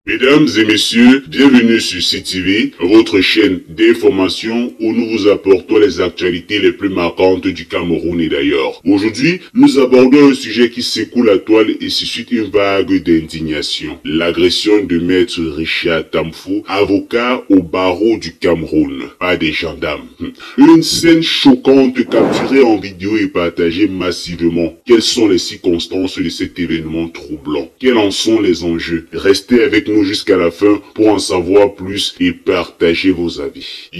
Mesdames et messieurs, bienvenue sur CTV, votre chaîne d'information où nous vous apportons les actualités les plus marquantes du Cameroun et d'ailleurs. Aujourd'hui, nous abordons un sujet qui secoue la toile et suscite une vague d'indignation. L'agression de maître Richard Tamfo, avocat au barreau du Cameroun, par des gendarmes. Une scène choquante capturée en vidéo et partagée massivement. Quelles sont les circonstances de cet événement troublant? Quels en sont les enjeux? Restez avec nous jusqu'à la fin pour en savoir plus et partager vos avis.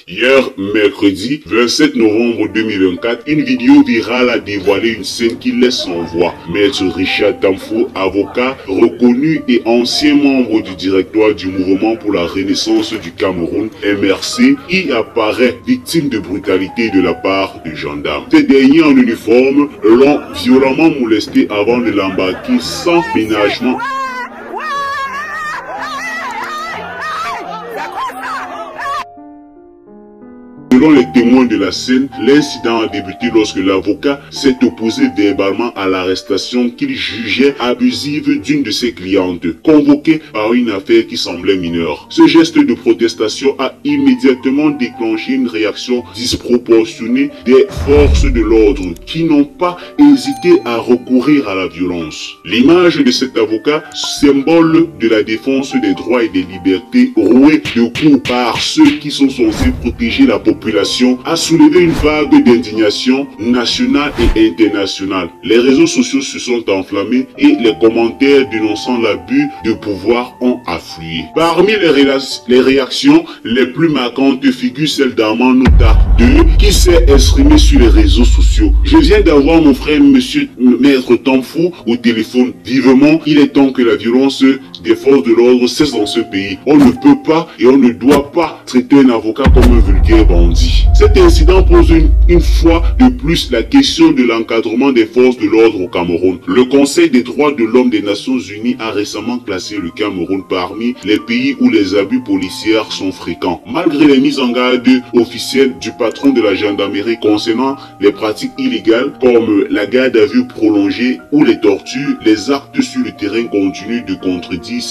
Hier, mercredi 27 novembre 2024, une vidéo virale a dévoilé une scène qui laisse sans voix. Maître Richard Tamfo, avocat reconnu et ancien membre du directoire du mouvement pour la renaissance du Cameroun, MRC, y apparaît victime de brutalité de la part de gendarmes. Ces derniers en uniforme l'ont violemment molesté avant de l'embarquer sans ménagement. Selon les témoins de la scène, l'incident a débuté lorsque l'avocat s'est opposé verbalement à l'arrestation qu'il jugeait abusive d'une de ses clientes, convoquée par une affaire qui semblait mineure. Ce geste de protestation a immédiatement déclenché une réaction disproportionnée des forces de l'ordre qui n'ont pas hésité à recourir à la violence. L'image de cet avocat, symbole de la défense des droits et des libertés, roué de coups par ceux qui sont censés protéger la population, a soulevé une vague d'indignation nationale et internationale. Les réseaux sociaux se sont enflammés et les commentaires dénonçant l'abus de pouvoir ont afflué. Parmi les réactions les plus marquantes figure celle d'Armand Nota II qui s'est exprimé sur les réseaux sociaux. Je viens d'avoir mon frère monsieur Maître Tamfo au téléphone. Vivement, il est temps que la violence des forces de l'ordre cesse dans ce pays. On ne peut pas et on ne doit pas traiter un avocat comme un vulgaire bandit. Cet incident pose une fois de plus la question de l'encadrement des forces de l'ordre au Cameroun. Le Conseil des droits de l'homme des Nations Unies a récemment classé le Cameroun parmi les pays où les abus policiers sont fréquents. Malgré les mises en garde officielles du patron de la gendarmerie concernant les pratiques illégales comme la garde à vue prolongée ou les tortures, les actes sur le terrain continuent de contredire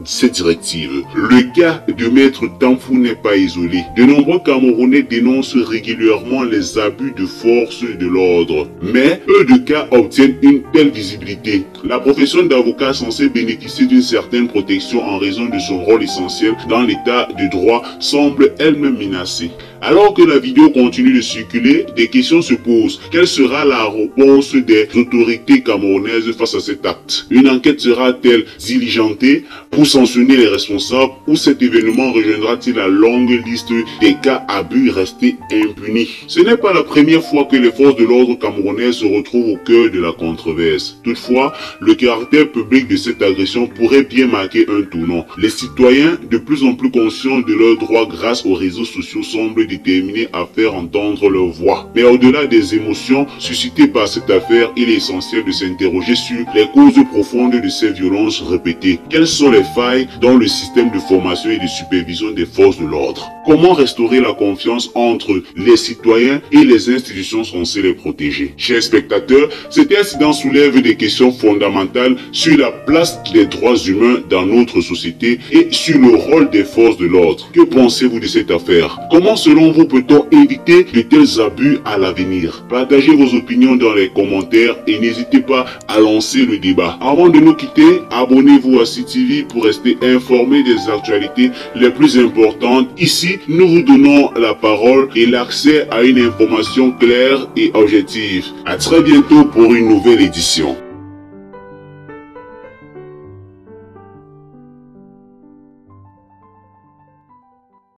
ces directives. Le cas de Maître Tamfo n'est pas isolé. De nombreux Camerounais dénoncent régulièrement les abus de force de l'ordre, mais peu de cas obtiennent une telle visibilité. La profession d'avocat censée bénéficier d'une certaine protection en raison de son rôle essentiel dans l'état de droit semble elle-même menacée. Alors que la vidéo continue de circuler, des questions se posent. Quelle sera la réponse des autorités camerounaises face à cet acte? Une enquête sera-t-elle diligentée pour sanctionner les responsables ou cet événement rejoindra-t-il la longue liste des cas abus restés impunis? Ce n'est pas la première fois que les forces de l'ordre camerounaises se retrouvent au cœur de la controverse. Toutefois, le caractère public de cette agression pourrait bien marquer un tournant. Les citoyens, de plus en plus conscients de leurs droits grâce aux réseaux sociaux, semblent déterminés à faire entendre leur voix. Mais au-delà des émotions suscitées par cette affaire, il est essentiel de s'interroger sur les causes profondes de ces violences répétées. Quelles sont les failles dans le système de formation et de supervision des forces de l'ordre? Comment restaurer la confiance entre les citoyens et les institutions censées les protéger? Chers spectateurs, cet incident soulève des questions fondamentales sur la place des droits humains dans notre société et sur le rôle des forces de l'ordre. Que pensez-vous de cette affaire? Comment selon vous peut-on éviter de tels abus à l'avenir? Partagez vos opinions dans les commentaires et n'hésitez pas à lancer le débat. Avant de nous quitter, abonnez-vous à CTV pour rester informé des actualités les plus importantes. Ici, nous vous donnons la parole et l'accès à une information claire et objective. À très bientôt pour une nouvelle édition.